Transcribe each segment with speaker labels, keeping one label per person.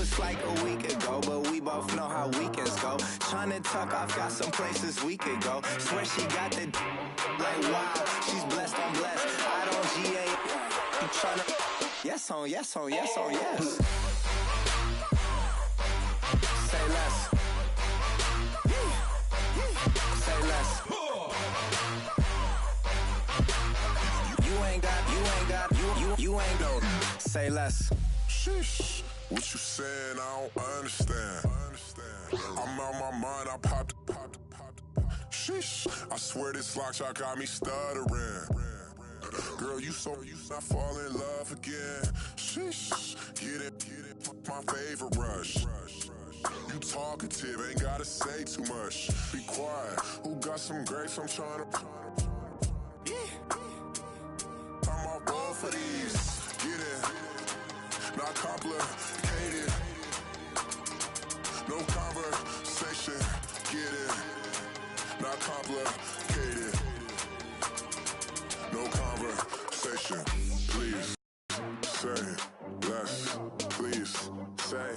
Speaker 1: was like a week ago, but we both know how weekends go. Tryna tuck off, got some places we could go. Swear she got the like wow, she's blessed, I'm blessed. I don't GA, you tryna yes on yes on yes on yes. Say less. Say less. You ain't no. Say less.
Speaker 2: Sheesh. What you saying? I don't understand. I'm out my mind. I popped. Sheesh. I swear this lock shot got me stuttering. Girl, you not fall in love again. Sheesh. Get it. My favorite rush. You talkative, ain't gotta say too much. Be quiet. Who got some grapes? I'm trying to. I'm all roll for these. Get it. Not complicated. No conversation. Get it. Not complicated. No conversation. Please say less. Please say.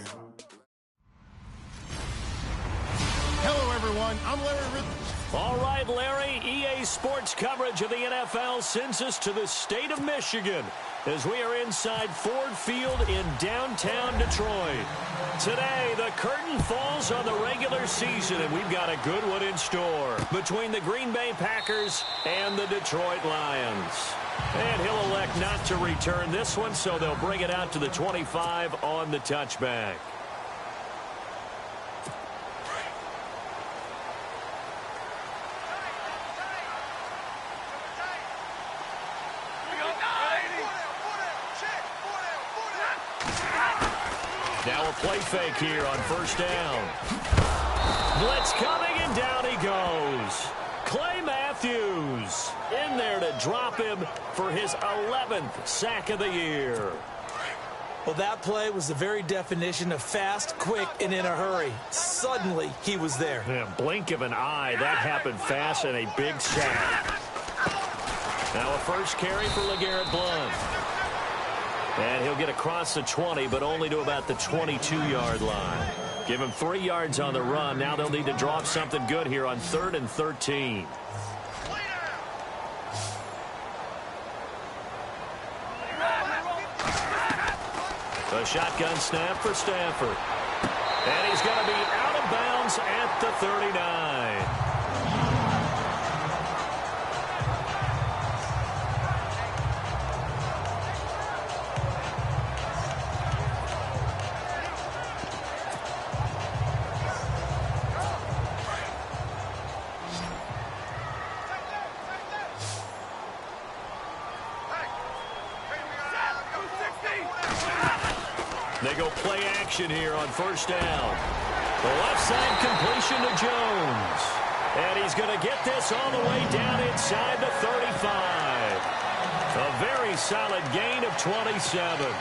Speaker 3: Hello, everyone. I'm Larry Ridley.
Speaker 4: All right, Larry, EA Sports coverage of the NFL sends us to the state of Michigan as we are inside Ford Field in downtown Detroit. Today, the curtain falls on the regular season, and we've got a good one in store between the Green Bay Packers and the Detroit Lions. And he'll elect not to return this one, so they'll bring it out to the 25 on the touchback. Now a play fake here on first down. Blitz coming, and down he goes. Clay Matthews in there to drop him for his 11th sack of the year.
Speaker 5: Well, that play was the very definition of fast, quick, and in a hurry. Suddenly, he was there.
Speaker 4: Yeah, blink of an eye. That happened fast and a big sack. Now a first carry for LeGarrette Blount. And he'll get across the 20, but only to about the 22-yard line. Give him 3 yards on the run. Now they'll need to drop something good here on 3rd and 13. A shotgun snap for Stafford. And he's going to be out of bounds at the 39. They go play action here on first down. The left side completion to Jones. And he's going to get this all the way down inside the 35. A very solid gain of 27.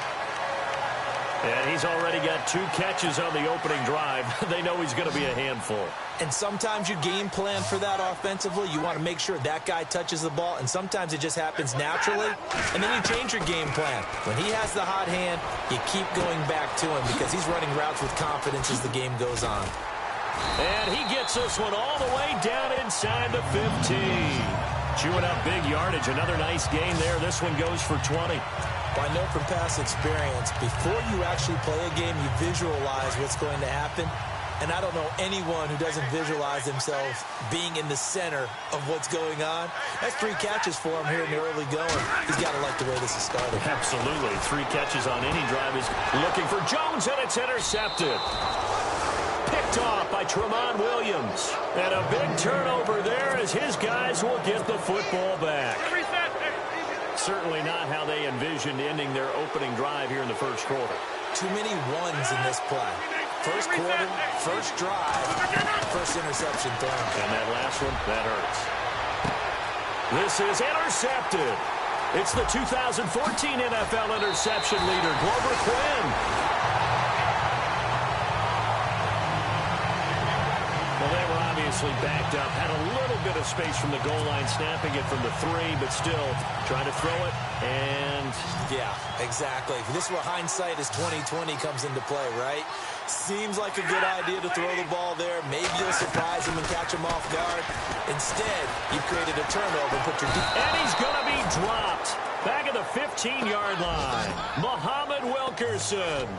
Speaker 4: And he's already got 2 catches on the opening drive. They know he's going to be a handful.
Speaker 5: And sometimes you game plan for that offensively. You want to make sure that guy touches the ball, and sometimes it just happens naturally. And then you change your game plan. When he has the hot hand, you keep going back to him because he's running routes with confidence as the game goes on.
Speaker 4: And he gets this one all the way down inside the 15. Chewing up big yardage. Another nice gain there. This one goes for 20.
Speaker 5: Well, I know from past experience, before you actually play a game, you visualize what's going to happen. And I don't know anyone who doesn't visualize themselves being in the center of what's going on. That's 3 catches for him here in the early going. He's got to like the way this is started.
Speaker 4: Absolutely. 3 catches on any drive is looking for Jones, and it's intercepted. Picked off by Tramon Williams. And a big turnover there as his guys will get the football back. Certainly not how they envisioned ending their opening drive here in the first quarter.
Speaker 5: Too many ones in this play. First quarter, first drive, first interception thrown.
Speaker 4: And that last one, that hurts. This is intercepted. It's the 2014 NFL interception leader, Glover Quinn. Well, they were obviously nicely backed up. Had a little bit of space from the goal line, snapping it from the 3, but still trying to throw it. And
Speaker 5: yeah, exactly. This is where hindsight is 20/20 comes into play, right? Seems like a good idea to throw the ball there. Maybe you'll surprise him and catch him off guard. Instead, you created a turnover and put your
Speaker 4: and he's going to be dropped back at the 15-yard line. Muhammad Wilkerson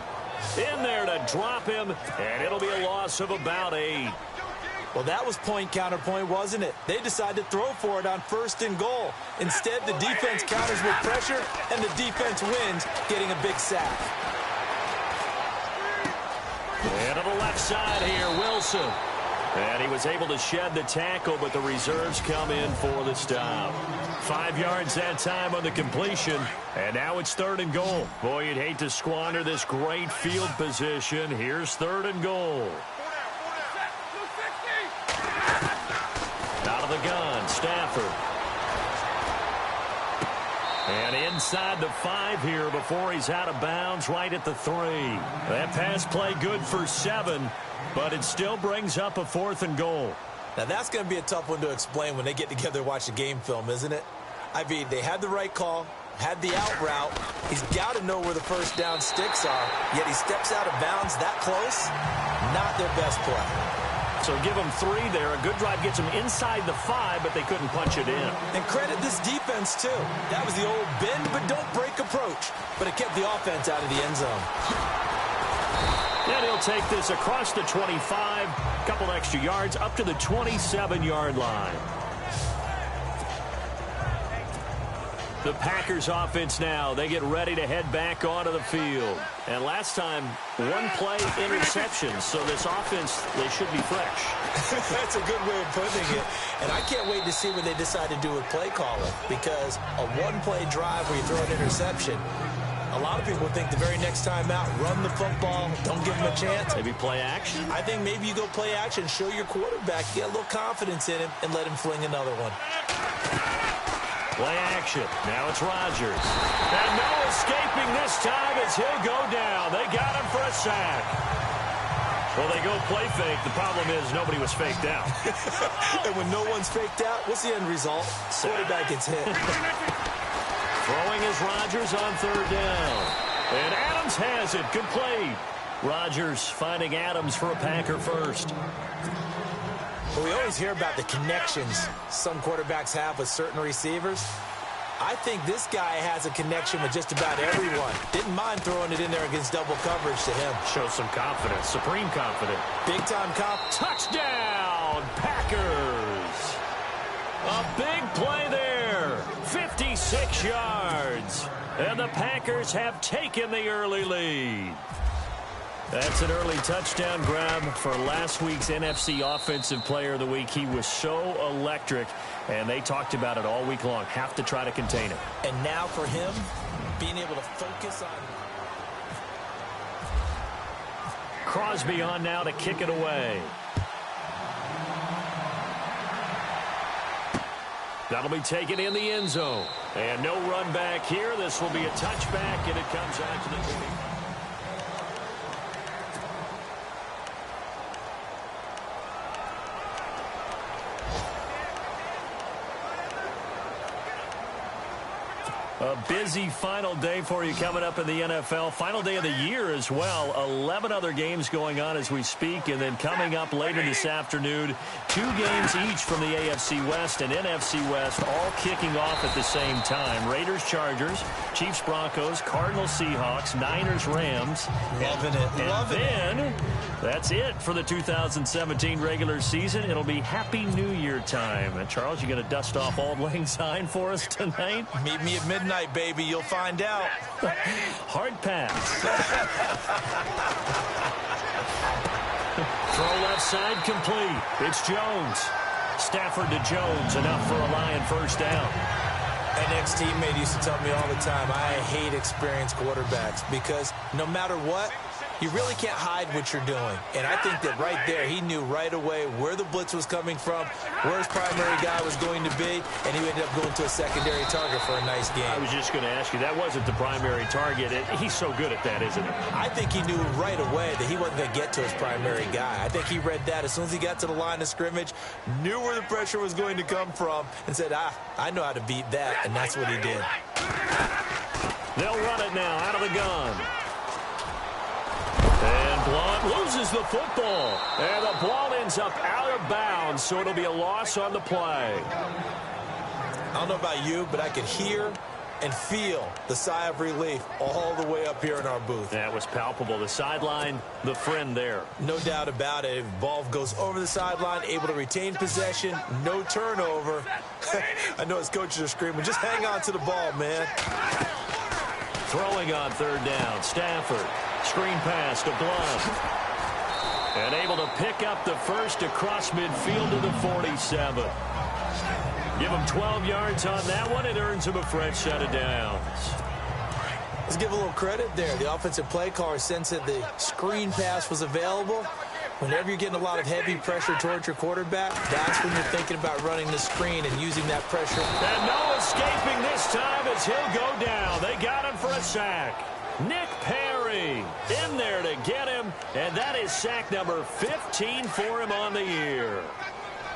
Speaker 4: in there to drop him, and it'll be a loss of about 8.
Speaker 5: Well, that was point counterpoint, wasn't it? They decided to throw for it on 1st and goal. Instead, the defense counters with pressure, and the defense wins, getting a big sack.
Speaker 4: And to the left side here, Wilson. And he was able to shed the tackle, but the reserves come in for the stop. 5 yards that time on the completion, and now it's 3rd and goal. Boy, you'd hate to squander this great field position. Here's 3rd and goal. Out of the gun, Stafford. And inside the 5 here before he's out of bounds, right at the 3. That pass play good for 7, but it still brings up a 4th and goal.
Speaker 5: Now, that's going to be a tough one to explain when they get together and watch the game film, isn't it? I mean, they had the right call, had the out route. He's got to know where the first down sticks are, yet he steps out of bounds that close. Not their best play.
Speaker 4: So give them 3 there. A good drive gets them inside the 5, but they couldn't punch it in.
Speaker 5: And credit this defense, too. That was the old bend but don't break approach. But it kept the offense out of the end zone.
Speaker 4: And he'll take this across the 25, a couple extra yards, up to the 27-yard line. The Packers offense now, they get ready to head back onto the field. And last time, 1 play interception. So this offense, they should be fresh.
Speaker 5: That's a good way of putting it. And I can't wait to see what they decide to do with play calling. Because a 1-play drive where you throw an interception, a lot of people think the very next time out, run the football, don't give him a chance.
Speaker 4: Maybe play action?
Speaker 5: I think maybe you go play action, show your quarterback, get a little confidence in him, and let him fling another one.
Speaker 4: Play action. Now it's Rodgers. And no escaping this time as he'll go down. They got him for a sack. Well, they go play fake. The problem is nobody was faked out.
Speaker 5: And when no one's faked out, what's the end result? Quarterback gets hit.
Speaker 4: Throwing is Rodgers on 3rd down. And Adams has it. Complete. Rodgers finding Adams for a Packer first.
Speaker 5: Well, we always hear about the connections some quarterbacks have with certain receivers. I think this guy has a connection with just about everyone. Didn't mind throwing it in there against double coverage to him.
Speaker 4: Shows some confidence, supreme confidence.
Speaker 5: Big-time
Speaker 4: Touchdown, Packers. A big play there, 56 yards. And the Packers have taken the early lead. That's an early touchdown grab for last week's NFC Offensive Player of the Week. He was so electric, and they talked about it all week long. Have to try to contain it.
Speaker 5: And now for him, being able to focus on...
Speaker 4: Crosby on now to kick it away. That'll be taken in the end zone. And no run back here. This will be a touchback, and it comes out to the 20. A busy final day for you coming up in the NFL. Final day of the year as well. 11 other games going on as we speak. And then coming up later this afternoon, 2 games each from the AFC West and NFC West, all kicking off at the same time. Raiders, Chargers, Chiefs, Broncos, Cardinals, Seahawks, Niners, Rams.
Speaker 5: Loving it.
Speaker 4: And then that's it for the 2017 regular season. It'll be Happy New Year time. And Charles, you going to dust off Auld Lang Syne for us tonight?
Speaker 5: Meet me at midnight, baby. You'll find out.
Speaker 4: Hard pass. Throw left side complete. It's Jones. Stafford to Jones. Enough for a Lion first down.
Speaker 5: An ex-teammate used to tell me all the time, I hate experienced quarterbacks because no matter what, You really can't hide what you're doing. And I think that right there, he knew right away where the blitz was coming from, where his primary guy was going to be, and he ended up going to a secondary target for a nice game.
Speaker 4: I was just going to ask you, that wasn't the primary target. He's so good at that, isn't he?
Speaker 5: I think he knew right away that he wasn't going to get to his primary guy. I think he read that as soon as he got to the line of scrimmage, knew where the pressure was going to come from, and said, I know how to beat that, and that's what he did.
Speaker 4: They'll run it now out of the gun. And Blount loses the football. And the ball ends up out of bounds, so it'll be a loss on the play.
Speaker 5: I don't know about you, but I could hear and feel the sigh of relief all the way up here in our booth.
Speaker 4: That was palpable. The sideline, the friend there.
Speaker 5: No doubt about it. If the ball goes over the sideline, able to retain possession, no turnover. I know his coaches are screaming, just hang on to the ball, man.
Speaker 4: Throwing on third down, Stafford. Screen pass to Blount. And able to pick up the first across midfield to the 47. Give him 12 yards on that one. It earns him a fresh set of downs.
Speaker 5: Let's give a little credit there. The offensive play caller sensed that the screen pass was available. Whenever you're getting a lot of heavy pressure towards your quarterback, that's when you're thinking about running the screen and using that pressure.
Speaker 4: And no escaping this time as he'll go down. They got him for a sack. Nick Perry in there to get him, and that is sack number 15 for him on the year.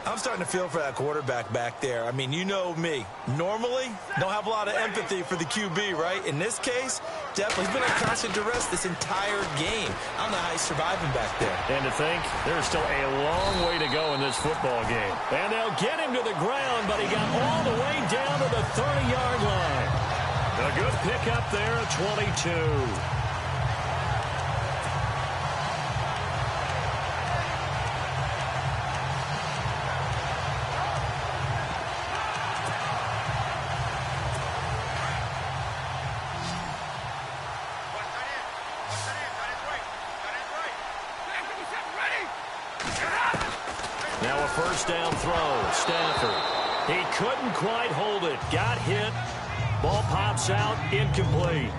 Speaker 5: I'm starting to feel for that quarterback back there. I mean, you know me. Normally, don't have a lot of empathy for the QB, right? In this case, definitely he's been on constant duress this entire game. I don't know how he's surviving back there.
Speaker 4: And to think, there's still a long way to go in this football game. And they'll get him to the ground, but he got all the way down to the 30-yard line. A good pickup there at 22. Now a first down throw. Stafford. He couldn't quite hold it. Got hit. Ball pops out, incomplete.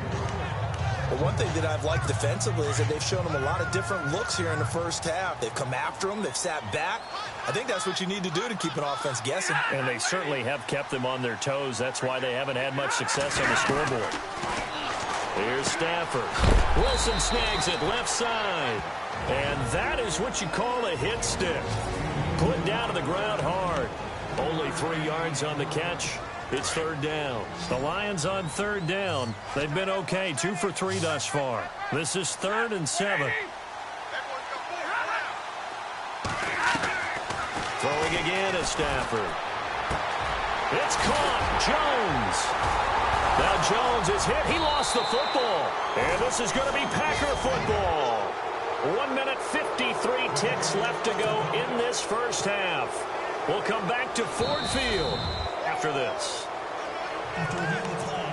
Speaker 5: Well, one thing that I've liked defensively is that they've shown him a lot of different looks here in the first half. They've come after him. They've sat back. I think that's what you need to do to keep an offense guessing.
Speaker 4: And they certainly have kept them on their toes. That's why they haven't had much success on the scoreboard. Here's Stafford. Wilson snags it left side. And that is what you call a hit stick. Put down to the ground hard. Only 3 yards on the catch. It's third down. The Lions on third down. They've been okay, 2 for 3 thus far. This is 3rd and 7. Throwing again is Stafford. It's caught. Jones. Now Jones is hit. He lost the football. And this is going to be Packer football. 1 minute 53 ticks left to go in this first half. We'll come back to Ford Field after this.
Speaker 6: After reviewing the play,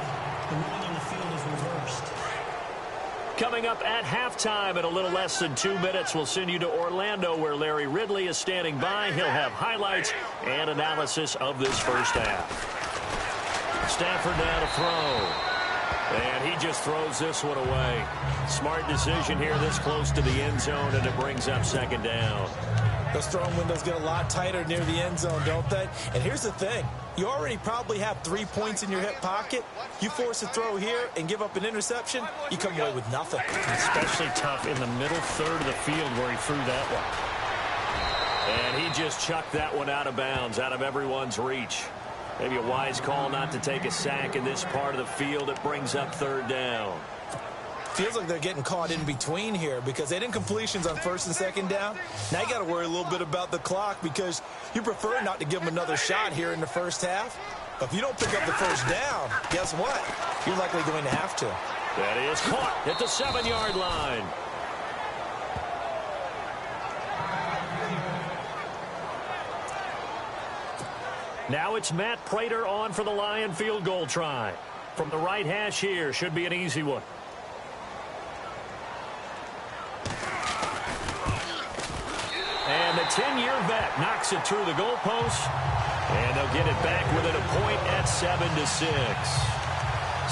Speaker 6: the ruling on the field is reversed.
Speaker 4: Coming up at halftime in a little less than 2 minutes, we'll send you to Orlando where Larry Ridley is standing by. He'll have highlights and analysis of this first half. Stafford now to throw. And he just throws this one away. Smart decision here this close to the end zone, and it brings up second down.
Speaker 5: Those throwing windows get a lot tighter near the end zone, don't they? And here's the thing. You already probably have 3 points in your hip pocket. You force a throw here and give up an interception, you come away with nothing.
Speaker 4: Especially tough in the middle third of the field where he threw that one. And he just chucked that one out of bounds, out of everyone's reach. Maybe a wise call not to take a sack in this part of the field. It brings up third down.
Speaker 5: Feels like they're getting caught in between here because they didn't completions on first and second down. Now you got to worry a little bit about the clock because you prefer not to give them another shot here in the first half. But if you don't pick up the first down, guess what? You're likely going to have to.
Speaker 4: That is caught at the 7-yard line. Now it's Matt Prater on for the Lion field goal try. From the right hash here, should be an easy one. And the 10-year vet knocks it through the goalpost. And they'll get it back within a point at 7-6.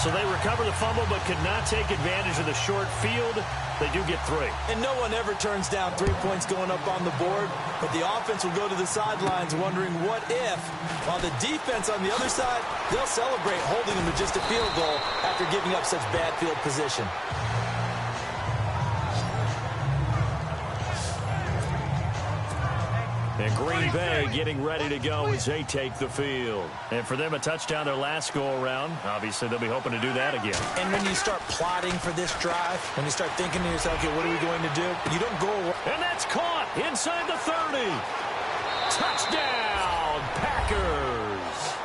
Speaker 4: So they recover the fumble but could not take advantage of the short field. They do get 3.
Speaker 5: And no one ever turns down 3 points going up on the board, but the offense will go to the sidelines wondering what if, while the defense on the other side, they'll celebrate holding them to just a field goal after giving up such bad field position.
Speaker 4: And Green Bay getting ready to go as they take the field. And for them, a touchdown their last go-around. Obviously, they'll be hoping to do that again.
Speaker 5: And when you start plotting for this drive, when you start thinking to yourself, okay, what are we going to do? You don't go away.
Speaker 4: And that's caught inside the 30. Touchdown, Packers.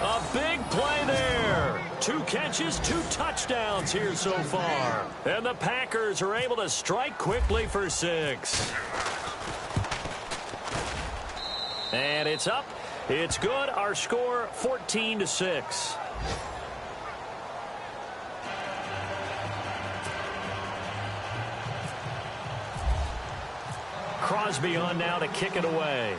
Speaker 4: A big play there. 2 catches, 2 touchdowns here so far. And the Packers are able to strike quickly for 6. And it's up. It's good. Our score, 14-6. Crosby on now to kick it away.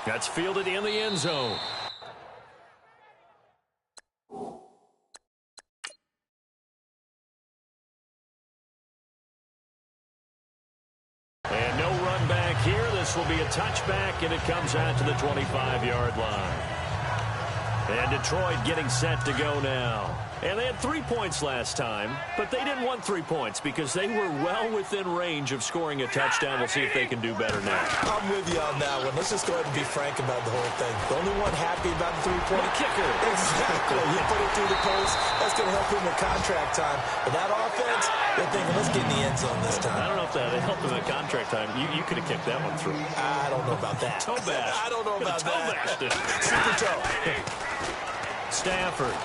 Speaker 4: That's fielded in the end zone. And no run back here. This will be a touchback, and it comes out to the 25-yard line. And Detroit getting set to go now. And they had 3 points last time, but they didn't want 3 points because they were well within range of scoring a touchdown. We'll see if they can do better now.
Speaker 5: I'm with you on that one. Let's just go ahead and be frank about the whole thing. The only one happy about the 3-point
Speaker 4: kicker.
Speaker 5: Exactly. You put it through the post. That's going to help him with contract time. But that offense, they're thinking, let's get in the end zone this time.
Speaker 4: I don't know if that helped him at contract time. You could have kicked that one through.
Speaker 5: I don't know about that.
Speaker 4: Toe bash.
Speaker 5: I don't know about
Speaker 4: toe
Speaker 5: that.
Speaker 4: Super
Speaker 5: toe.
Speaker 4: Stafford.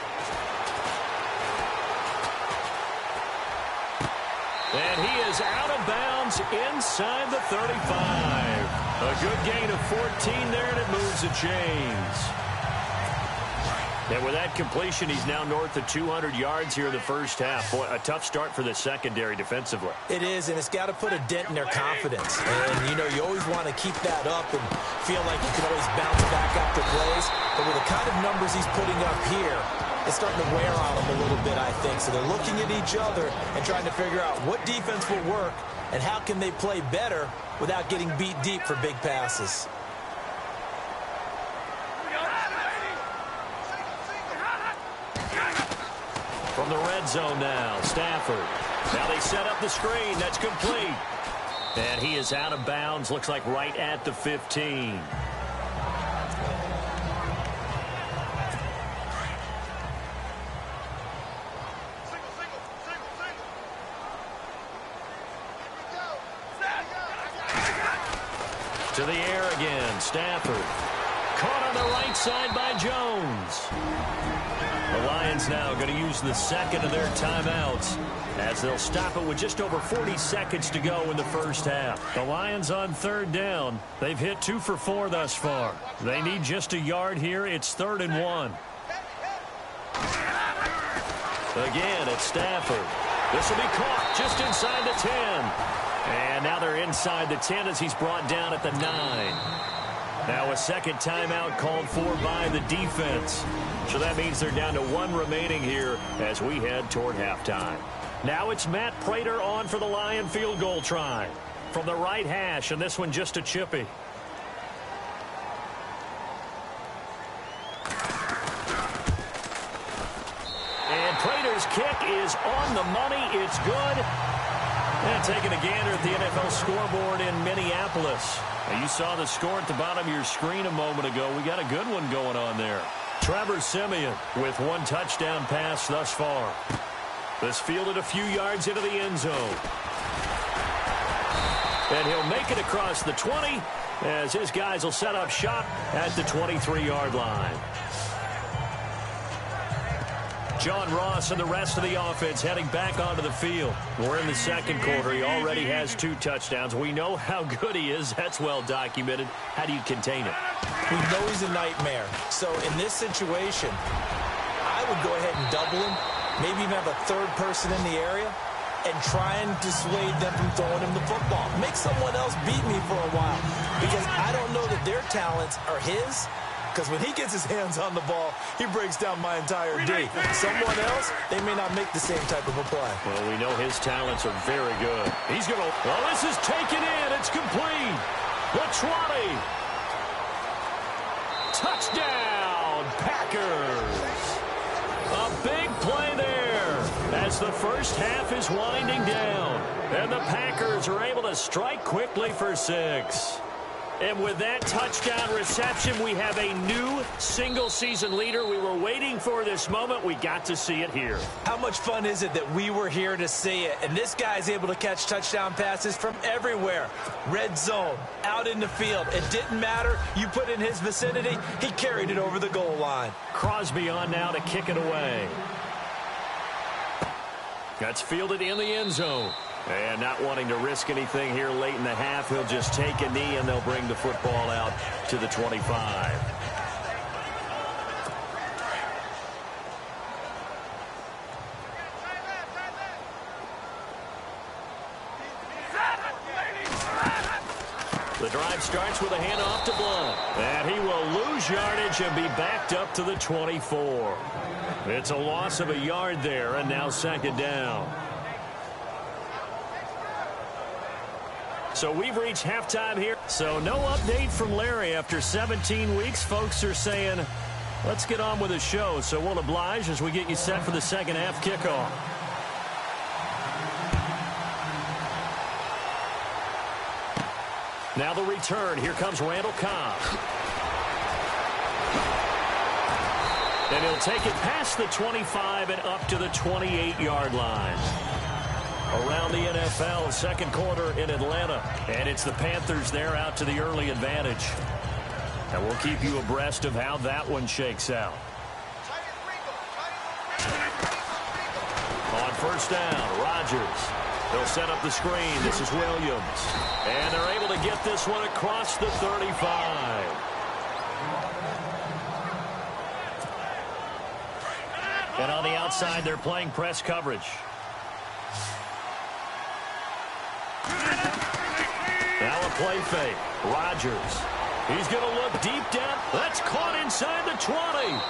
Speaker 4: And he is out of bounds inside the 35. A good gain of 14 there, and it moves the chains. And with that completion, he's now north of 200 yards here in the first half. Boy, a tough start for the secondary defensively.
Speaker 5: It is, and it's got to put a dent in their confidence. And, you know, you always want to keep that up and feel like you can always bounce back after plays. But with the kind of numbers he's putting up here, it's starting to wear on them a little bit, I think. So they're looking at each other and trying to figure out what defense will work and how can they play better without getting beat deep for big passes.
Speaker 4: From the red zone now, Stafford. Now they set up the screen. That's complete. And he is out of bounds. Looks like right at the 15. To the air again, Stafford. Caught on the right side by Jones. The Lions now going to use the second of their timeouts as they'll stop it with just over 40 seconds to go in the first half. The Lions on third down. They've hit 2 for 4 thus far. They need just a yard here. It's 3rd and 1. Again, it's Stafford. This will be caught just inside the 10. And now they're inside the 10 as he's brought down at the 9. Now a second timeout called for by the defense. So that means they're down to 1 remaining here as we head toward halftime. Now it's Matt Prater on for the Lion field goal try. From the right hash, and this one just a chippy. And Prater's kick is on the money. It's good. And taking a gander at the NFL scoreboard in Minneapolis. Now you saw the score at the bottom of your screen a moment ago. We got a good one going on there. Trevor Siemian with 1 touchdown pass thus far. This fielded a few yards into the end zone. And he'll make it across the 20 as his guys will set up shop at the 23-yard line. John Ross and the rest of the offense heading back onto the field. We're in the second quarter. He already has 2 touchdowns. We know how good he is. That's well documented. How do you contain it?
Speaker 5: We know he's a nightmare. So in this situation, I would go ahead and double him, maybe even have a 3rd person in the area, and try and dissuade them from throwing him the football. Make someone else beat me for a while, because I don't know that their talents are his, because when he gets his hands on the ball, he breaks down my entire D. Someone else, they may not make the same type of a play.
Speaker 4: Well, we know his talents are very good. He's going to... Well, this is taken in. It's complete. The 20. Touchdown, Packers. A big play there as the first half is winding down. And the Packers are able to strike quickly for 6. And with that touchdown reception, we have a new single-season leader. We were waiting for this moment. We got to see it here.
Speaker 5: How much fun is it that we were here to see it? And this guy's able to catch touchdown passes from everywhere. Red zone, out in the field. It didn't matter. You put in his vicinity, he carried it over the goal line.
Speaker 4: Crosby on now to kick it away. That's fielded in the end zone. And not wanting to risk anything here late in the half, he'll just take a knee and they'll bring the football out to the 25. The drive starts with a handoff to Blunt. And he will lose yardage and be backed up to the 24. It's a loss of a yard there, and now second down. So we've reached halftime here. So no update from Larry after 17 weeks. Folks are saying, let's get on with the show. So we'll oblige as we get you set for the second half kickoff. Now the return. Here comes Randall Cobb. And he'll take it past the 25 and up to the 28-yard line. Around the NFL, second quarter in Atlanta. And it's the Panthers there out to the early advantage. And we'll keep you abreast of how that one shakes out. On first down, Rodgers. They'll set up the screen. This is Williams. And they're able to get this one across the 35. And on the outside, they're playing press coverage. Now a play fake. Rodgers. He's going to look deep down. That's caught inside the 20.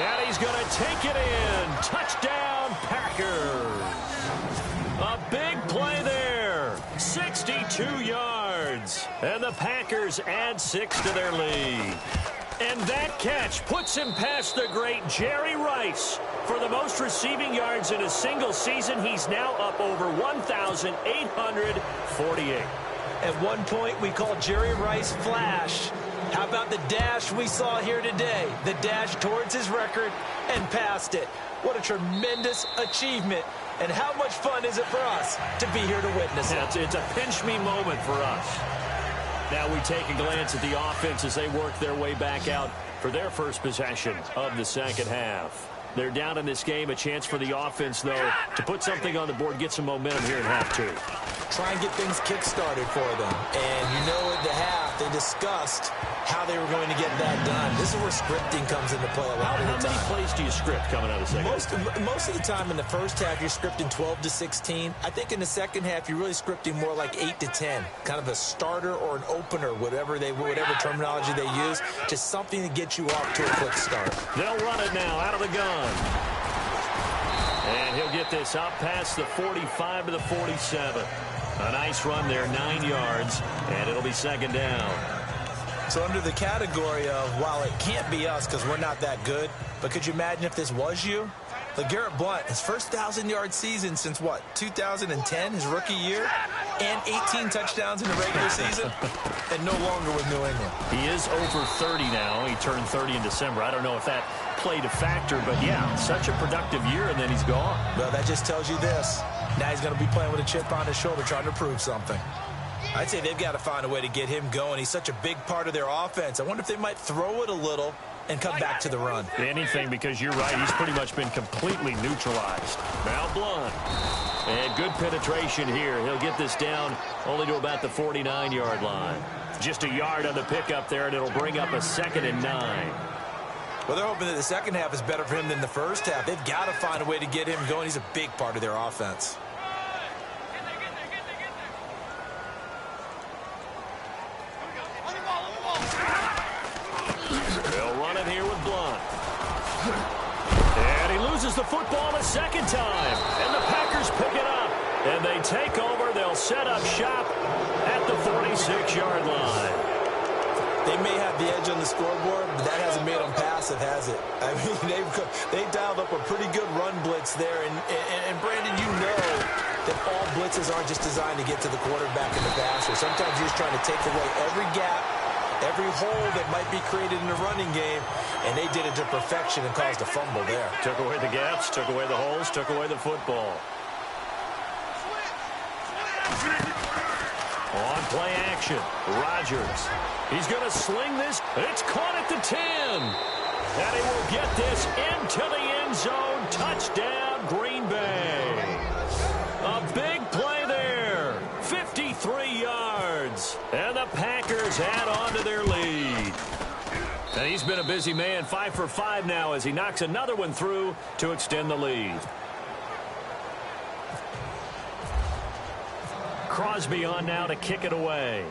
Speaker 4: And he's going to take it in. Touchdown, Packers. A big play there. 62 yards. And the Packers add 6 to their lead. And that catch puts him past the great Jerry Rice. For the most receiving yards in a single season, he's now up over 1,848.
Speaker 5: At one point, we called Jerry Rice Flash. How about the dash we saw here today? The dash towards his record and past it. What a tremendous achievement. And how much fun is it for us to be here to witness it?
Speaker 4: It's a pinch-me moment for us. Now we take a glance at the offense as they work their way back out for their first possession of the second half. They're down in this game. A chance for the offense, though, to put something on the board, get some momentum here in half two.
Speaker 5: Try and get things kick-started for them. And you know at the half, they discussed how they were going to get that done. This is where scripting comes into play a lot of the time.
Speaker 4: How many plays do you script coming out of the second half?
Speaker 5: Most of the time in the first half, you're scripting 12 to 16. I think in the second half, you're really scripting more like 8 to 10. Kind of a starter or an opener, whatever terminology they use. Just something to get you off to a quick start.
Speaker 4: They'll run it now out of the gun. And he'll get this out past the 45 to the 47. A nice run there, 9 yards, and it'll be second down.
Speaker 5: So under the category of, while it can't be us because we're not that good, but could you imagine if this was you? LeGarrette Blount, his first 1,000-yard season since, 2010, his rookie year, and 18 touchdowns in the regular season, and no longer with New England.
Speaker 4: He is over 30 now. He turned 30 in December. I don't know if that played a factor, but yeah, such a productive year, and then he's gone.
Speaker 5: Well, that just tells you this. Now he's going to be playing with a chip on his shoulder trying to prove something. I'd say they've got to find a way to get him going. He's such a big part of their offense. I wonder if they might throw it a little and come back to the run.
Speaker 4: Anything, because you're right. He's pretty much been completely neutralized. Now Blount. And good penetration here. He'll get this down only to about the 49-yard line. Just a yard on the pickup there, and it'll bring up a 2nd and 9.
Speaker 5: Well, they're hoping that the second half is better for him than the first half. They've got to find a way to get him going. He's a big part of their offense.
Speaker 4: football a second time. And the Packers pick it up. And they take over. They'll set up shop at the 46-yard line.
Speaker 5: They may have the edge on the scoreboard, but that hasn't made them passive, has it? I mean, they've dialed up a pretty good run blitz there. And Brandon, you know that all blitzes aren't just designed to get to the quarterback and the passer. Sometimes you're just trying to take away every gap, every hole that might be created in the running game, and they did it to perfection and caused a fumble there.
Speaker 4: Took away the gaps, took away the holes, took away the football. On play action, Rodgers. He's going to sling this. It's caught at the 10. And he will get this into the end zone. Touchdown, Green Bay. A big play there. 53 yards. And the Packers add on to their lead. And he's been a busy man, 5 for 5 now as he knocks another one through to extend the lead. Crosby on now to kick it away.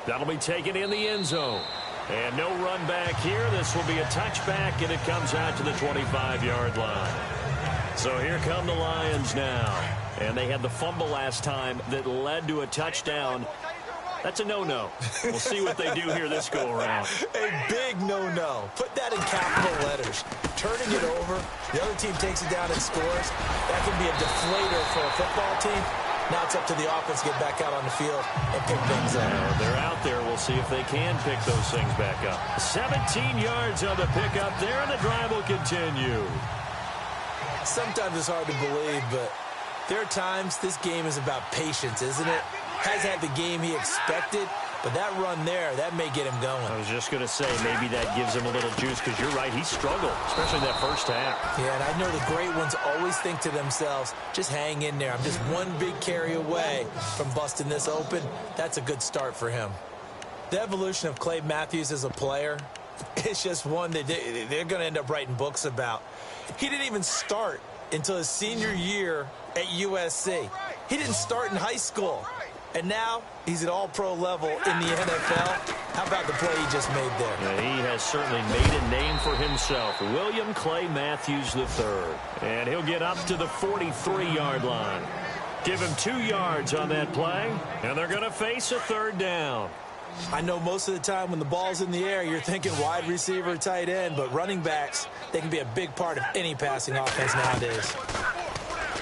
Speaker 4: That'll be taken in the end zone. And no run back here. This will be a touchback, and it comes out to the 25-yard line. So here come the Lions now. And they had the fumble last time that led to a touchdown. That's a no-no. We'll see what they do here this go-around.
Speaker 5: A big no-no. Put that in capital letters. Turning it over, the other team takes it down and scores. That can be a deflator for a football team. Now it's up to the offense to get back out on the field and pick things up.
Speaker 4: They're out there. We'll see if they can pick those things back up. 17 yards on the pickup there, and the drive will continue.
Speaker 5: Sometimes it's hard to believe, but there are times this game is about patience, isn't it? Has had the game he expected, but that run there, that may get him going.
Speaker 4: I was just going to say, maybe that gives him a little juice, because you're right, he struggled, especially in that first half.
Speaker 5: Yeah, and I know the great ones always think to themselves, just hang in there. I'm just one big carry away from busting this open. That's a good start for him. The evolution of Clay Matthews as a player, it's just one that they're going to end up writing books about. He didn't even start until his senior year at USC. He didn't start in high school. And now he's at all-pro level in the NFL. How about the play he just made there?
Speaker 4: Yeah, he has certainly made a name for himself. William Clay Matthews III. And he'll get up to the 43-yard line. Give him 2 yards on that play, and they're going to face a third down.
Speaker 5: I know most of the time when the ball's in the air, you're thinking wide receiver, tight end, but running backs, they can be a big part of any passing offense nowadays.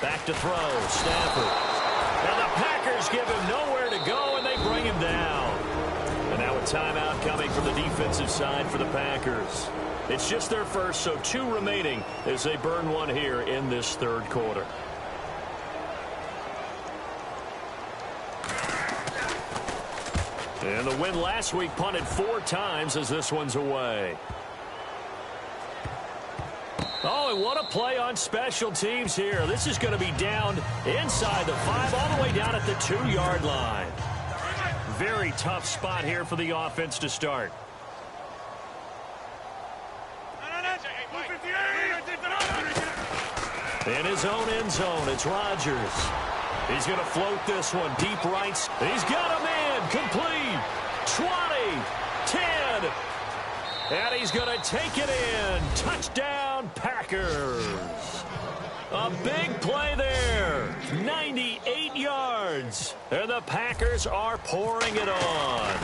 Speaker 4: Back to throw, Stafford. And the Packers give him nowhere to go, and they bring him down. And now a timeout coming from the defensive side for the Packers. It's just their first, so 2 remaining as they burn one here in this third quarter. And the win last week punted 4 times as this one's away. Oh, and what a play on special teams here. This is going to be down inside the 5, all the way down at the 2-yard line. Very tough spot here for the offense to start. In his own end zone, it's Rodgers. He's going to float this one deep right. He's got a man complete. 20, 10. And he's going to take it in. Touchdown, Packers. A big play there. 98 yards. And the Packers are pouring it on.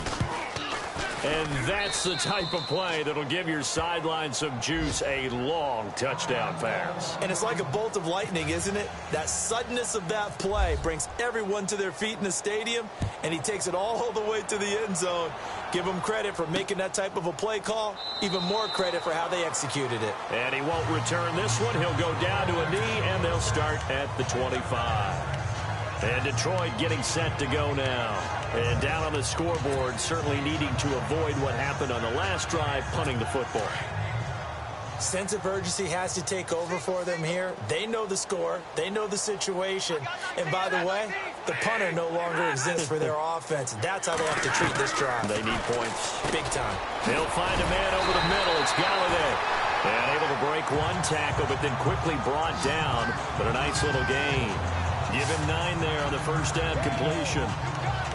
Speaker 4: And that's the type of play that'll give your sideline some juice, a long touchdown pass.
Speaker 5: And it's like a bolt of lightning, isn't it? That suddenness of that play brings everyone to their feet in the stadium, and he takes it all the way to the end zone. Give him credit for making that type of a play call. Even more credit for how they executed it.
Speaker 4: And he won't return this one. He'll go down to a knee, and they'll start at the 25. And Detroit getting set to go now. And down on the scoreboard, certainly needing to avoid what happened on the last drive, punting the football.
Speaker 5: Sense of urgency has to take over for them here. They know the score. They know the situation. And by the way, the punter no longer exists for their offense. That's how they have to treat this drive.
Speaker 4: They need points.
Speaker 5: Big time.
Speaker 4: They'll find a man over the middle. It's Galladay. And able to break one tackle, but then quickly brought down. But a nice little gain. Give him 9 there on the first down completion.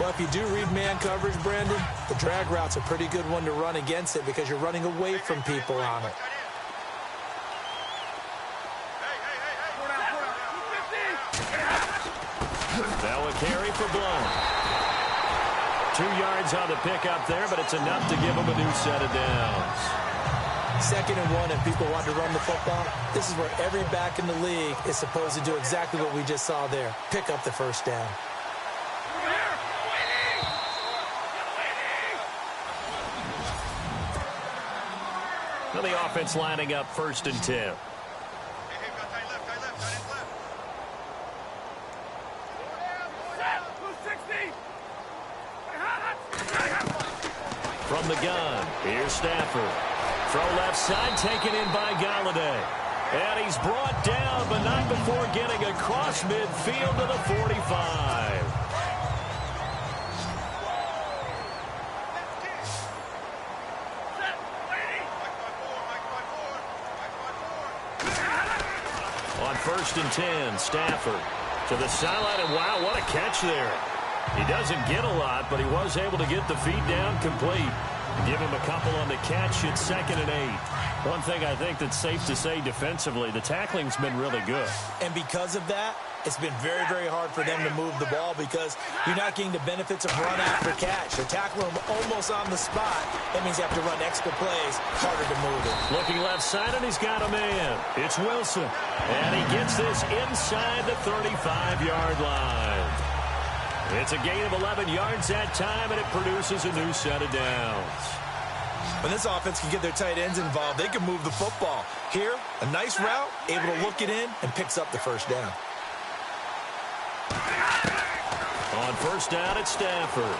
Speaker 5: Well, if you do read man coverage, Brandon, the drag route's a pretty good one to run against it because you're running away from people on it.
Speaker 4: Now a carry for Blount. 2 yards on the pickup there, but it's enough to give him a new set of downs.
Speaker 5: 2nd and 1, and people want to run the football. This is where every back in the league is supposed to do exactly what we just saw there. Pick up the first down.
Speaker 4: Now the offense lining up 1st and 10. From the gun, here's Stafford. Throw left side, taken in by Galladay. And he's brought down, but not before getting across midfield to the 45. On 1st and 10, Stafford to the sideline, and wow, what a catch there. He doesn't get a lot, but he was able to get the feet down complete. Give him a couple on the catch. It's 2nd and 8. One thing I think that's safe to say defensively, the tackling's been really good.
Speaker 5: And because of that, it's been very, very hard for them to move the ball because you're not getting the benefits of run after catch. They're tackling him almost on the spot. That means you have to run extra plays, harder to move it.
Speaker 4: Looking left side, and he's got a man. It's Wilson. And he gets this inside the 35-yard line. It's a gain of 11 yards that time, and it produces a new set of downs.
Speaker 5: When this offense can get their tight ends involved, they can move the football. Here, a nice route, able to look it in, and picks up the first down.
Speaker 4: On 1st down, it's Stafford.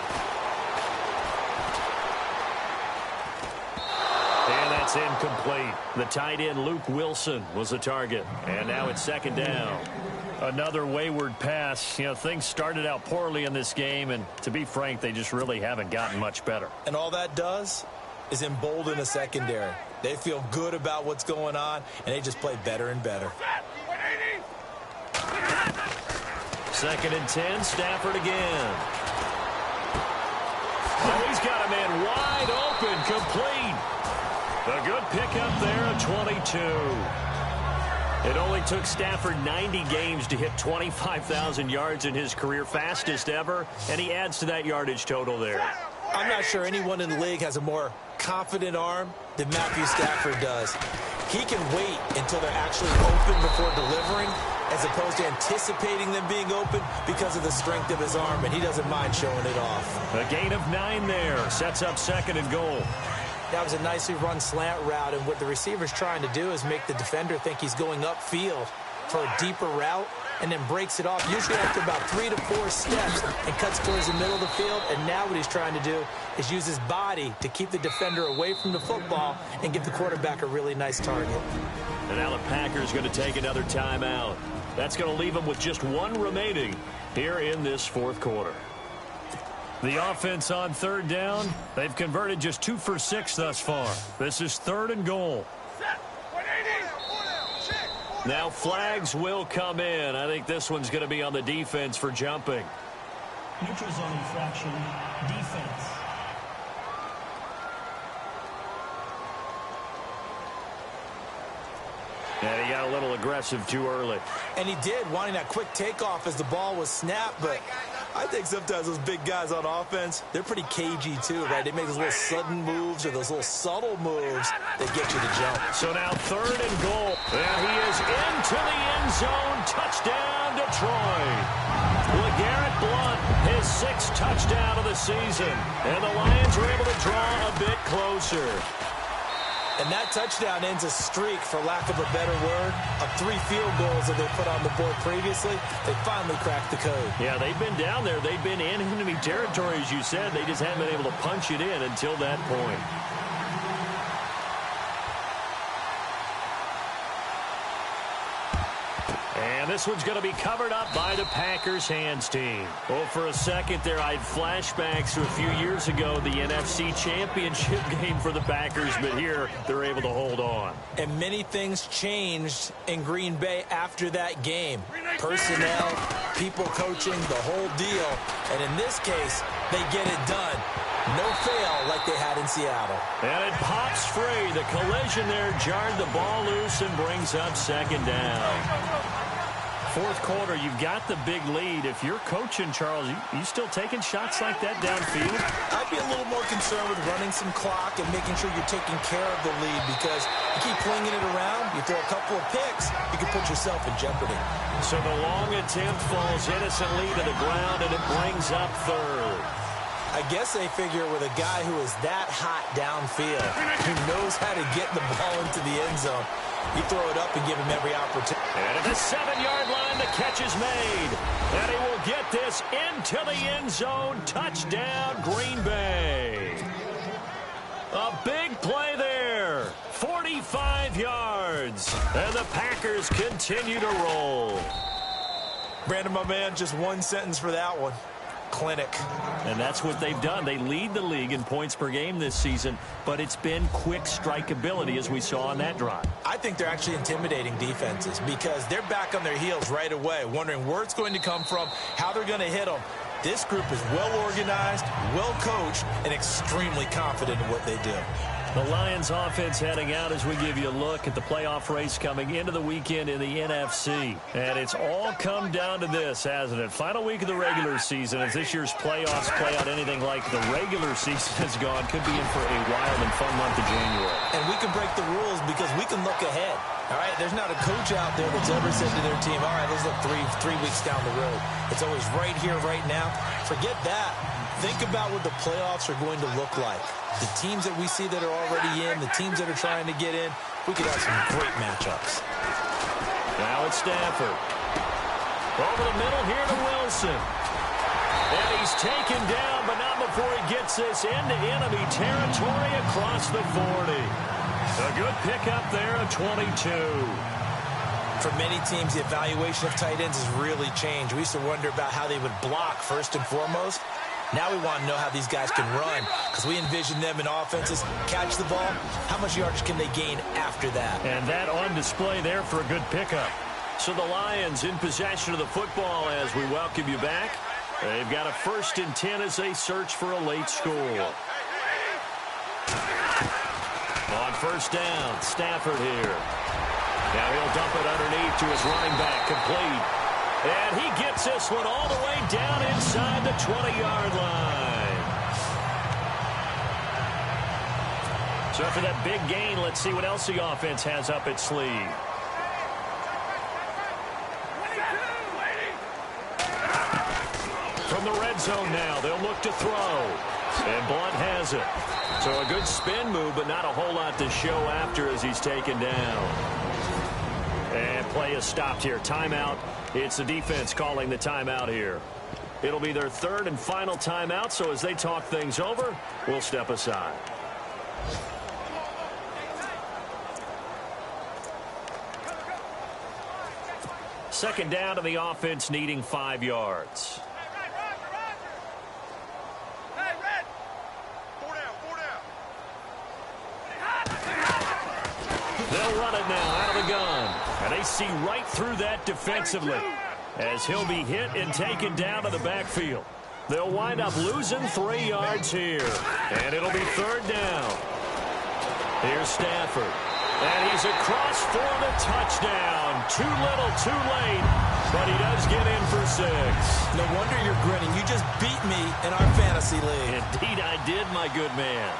Speaker 4: And that's incomplete. The tight end, Luke Wilson, was the target. And now it's 2nd down. Another wayward pass. You know, things started out poorly in this game, and to be frank, they just really haven't gotten much better.
Speaker 5: And all that does is embolden a secondary. They feel good about what's going on, and they just play better and better.
Speaker 4: 2nd and 10, Stafford again. Oh, he's got a man wide open, complete. A good pickup there at 22. It only took Stafford 90 games to hit 25,000 yards in his career, fastest ever, and he adds to that yardage total there.
Speaker 5: I'm not sure anyone in the league has a more confident arm than Matthew Stafford does. He can wait until they're actually open before delivering, as opposed to anticipating them being open because of the strength of his arm, and he doesn't mind showing it off.
Speaker 4: A gain of 9 there, sets up 2nd and goal.
Speaker 5: That was a nicely run slant route, and what the receiver's trying to do is make the defender think he's going upfield for a deeper route, and then breaks it off, usually after about 3 to 4 steps, and cuts towards the middle of the field. And now what he's trying to do is use his body to keep the defender away from the football and give the quarterback a really nice target.
Speaker 4: And now the Packers going to take another timeout. That's going to leave them with just 1 remaining here in this 4th quarter. The offense on 3rd down, they've converted just 2 for 6 thus far. This is 3rd and goal. Now flags will come in. I think this one's going to be on the defense for jumping.
Speaker 6: Neutral zone infraction, defense.
Speaker 4: And he got a little aggressive too early.
Speaker 5: And he did, wanting that quick takeoff as the ball was snapped. But I think sometimes those big guys on offense, they're pretty cagey too, right? They make those little sudden moves or those little subtle moves that get you to jump.
Speaker 4: So now 3rd and goal. And he is into the end zone. Touchdown, Detroit. LeGarrette Blount, his 6th touchdown of the season. And the Lions were able to draw a bit closer.
Speaker 5: And that touchdown ends a streak, for lack of a better word, of 3 field goals that they put on the board previously. They finally cracked the code.
Speaker 4: Yeah, they've been down there. They've been in enemy territory, as you said. They just haven't been able to punch it in until that point. And this one's going to be covered up by the Packers hands team. Well, for a second there, I had flashbacks to a few years ago, the NFC Championship game for the Packers, but here they're able to hold on.
Speaker 5: And many things changed in Green Bay after that game. Personnel, people coaching, the whole deal. And in this case, they get it done. No fail like they had in Seattle.
Speaker 4: And it pops free. The collision there jarred the ball loose and brings up second down. Fourth quarter, you've got the big lead. If you're coaching, Charles, you still taking shots like that downfield?
Speaker 5: I'd be a little more concerned with running some clock and making sure you're taking care of the lead, because you keep flinging it around, you throw a couple of picks, you can put yourself in jeopardy.
Speaker 4: So the long attempt falls innocently to the ground, and it brings up third.
Speaker 5: I guess they figure with a guy who is that hot downfield, who knows how to get the ball into the end zone, you throw it up and give him every opportunity.
Speaker 4: And at the 7-yard line, the catch is made. And he will get this into the end zone. Touchdown, Green Bay. A big play there. 45 yards. And the Packers continue to roll.
Speaker 5: Brandon, my man, just one sentence for that one. Clinic.
Speaker 4: And that's what they've done. They lead the league in points per game this season, but it's been quick strikeability as we saw on that drive.
Speaker 5: I think they're actually intimidating defenses because they're back on their heels right away, wondering where it's going to come from, how they're going to hit them. This group is well organized, well coached, and extremely confident in what they do.
Speaker 4: The Lions offense heading out as we give you a look at the playoff race coming into the weekend in the NFC. And it's all come down to this, hasn't it? Final week of the regular season. As this year's playoffs play out anything like the regular season has gone, could be in for a wild and fun month of January.
Speaker 5: And we can break the rules because we can look ahead. All right, there's not a coach out there that's ever said to their team, all right, let's look three weeks down the road. It's always right here, right now. Forget that. Think about what the playoffs are going to look like. The teams that we see that are already in, the teams that are trying to get in, we could have some great matchups.
Speaker 4: Now it's Stafford. Over the middle here to Wilson. And he's taken down, but not before he gets this into enemy territory across the 40. A good pickup there at 22.
Speaker 5: For many teams, the evaluation of tight ends has really changed. We used to wonder about how they would block first and foremost. Now we want to know how these guys can run, because we envision them in offenses catch the ball. How much yardage can they gain after that?
Speaker 4: And that on display there for a good pickup. So the Lions in possession of the football as we welcome you back. They've got a 1st and 10 as they search for a late score. On 1st down, Stafford here. Now he'll dump it underneath to his running back, complete. And he gets this one all the way down inside the 20-yard line. So after that big gain, let's see what else the offense has up its sleeve. From the red zone now, they'll look to throw. And Blunt has it. So a good spin move, but not a whole lot to show after as he's taken down. And play is stopped here. Timeout. It's the defense calling the timeout here. It'll be their 3rd and final timeout, so as they talk things over, we'll step aside. Second down to the offense, needing 5 yards. They'll run it now out of the gun. And they see right through that defensively as he'll be hit and taken down to the backfield. They'll wind up losing 3 yards here. And it'll be 3rd down. Here's Stafford. And he's across for the touchdown. Too little, too late. But he does get in for 6.
Speaker 5: No wonder you're grinning. You just beat me in our fantasy league.
Speaker 4: Indeed I did, my good man.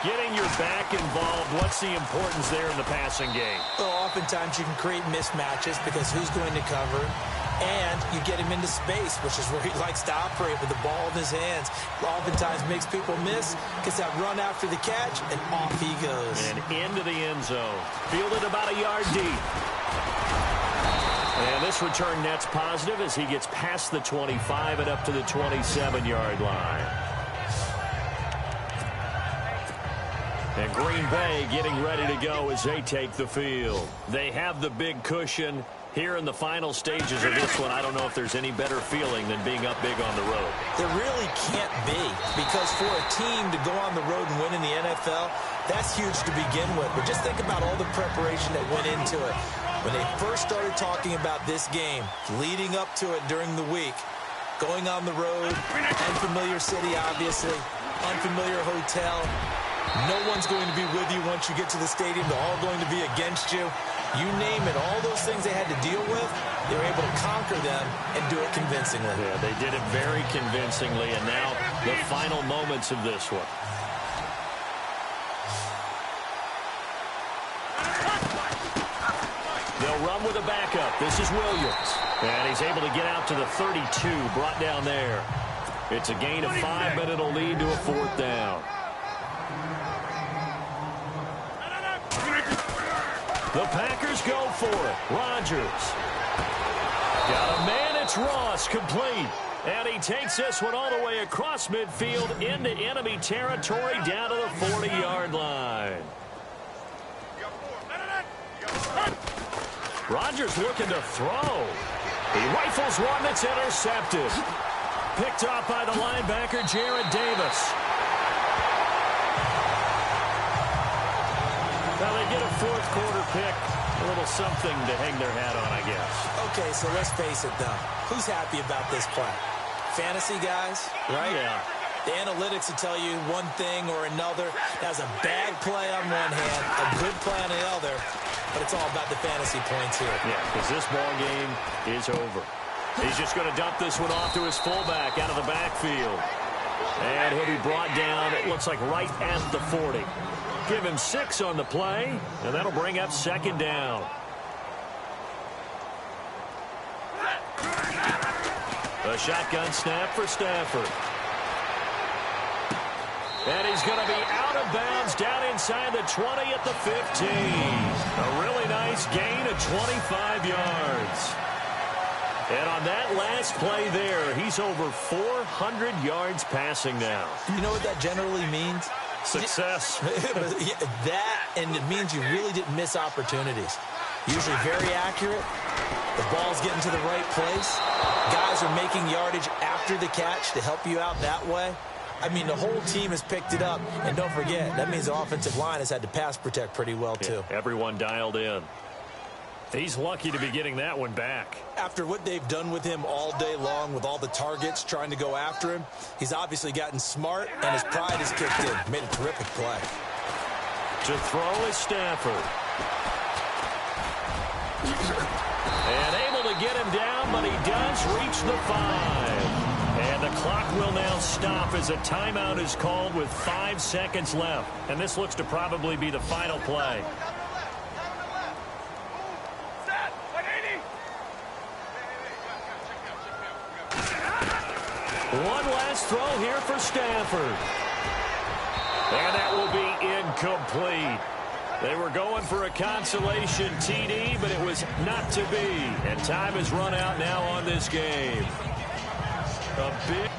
Speaker 4: Getting your back involved, what's the importance there in the passing game?
Speaker 5: Well, oftentimes you can create mismatches because who's going to cover him? And you get him into space, which is where he likes to operate with the ball in his hands. Oftentimes makes people miss, gets that run after the catch, and off he goes.
Speaker 4: And into the end zone. Fielded about a yard deep. And this return net's positive as he gets past the 25 and up to the 27-yard line. And Green Bay getting ready to go as they take the field. They have the big cushion. Here in the final stages of this one, I don't know if there's any better feeling than being up big on the road.
Speaker 5: There really can't be, because for a team to go on the road and win in the NFL, that's huge to begin with. But just think about all the preparation that went into it. When they first started talking about this game, leading up to it during the week, going on the road, unfamiliar city, obviously, unfamiliar hotel. No one's going to be with you once you get to the stadium. They're all going to be against you. You name it, all those things they had to deal with, they were able to conquer them and do it convincingly.
Speaker 4: Yeah, they did it very convincingly, and now the final moments of this one. They'll run with a backup. This is Williams. And he's able to get out to the 32, brought down there. It's a gain of 5, but it'll lead to a 4th down. The Packers go for it. Rodgers. Got a man. It's Ross, complete. And he takes this one all the way across midfield into enemy territory down to the 40-yard line. Rodgers looking to throw. He rifles one that's intercepted. Picked off by the linebacker, Jared Davis. Now they get a 4th quarter pick. A little something to hang their hat on, I guess.
Speaker 5: Okay, so let's face it, though. Who's happy about this play? Fantasy guys, right?
Speaker 4: Yeah.
Speaker 5: The analytics will tell you one thing or another. That's a bad play on one hand, a good play on the other, but it's all about the fantasy points here.
Speaker 4: Yeah, because this ball game is over. He's just going to dump this one off to his fullback out of the backfield. And he'll be brought down, it looks like right at the 40. Give him 6 on the play, and that'll bring up 2nd down. A shotgun snap for Stafford. And he's going to be out of bounds down inside the 20 at the 15. A really nice gain of 25 yards. And on that last play there, he's over 400 yards passing now.
Speaker 5: You know what that generally means?
Speaker 4: Success.
Speaker 5: That, and it means you really didn't miss opportunities. Usually very accurate. The ball's getting to the right place. Guys are making yardage after the catch to help you out that way. I mean, the whole team has picked it up. And don't forget, that means the offensive line has had to pass protect pretty well, too.
Speaker 4: Yeah, everyone dialed in. He's lucky to be getting that one back.
Speaker 5: After what they've done with him all day long with all the targets trying to go after him, he's obviously gotten smart, and his pride has kicked in. Made a terrific play.
Speaker 4: To throw is Stafford. And able to get him down, but he does reach the 5. And the clock will now stop as a timeout is called with 5 seconds left. And this looks to probably be the final play. One last throw here for Stafford. And that will be incomplete. They were going for a consolation TD, but it was not to be. And time has run out now on this game. A big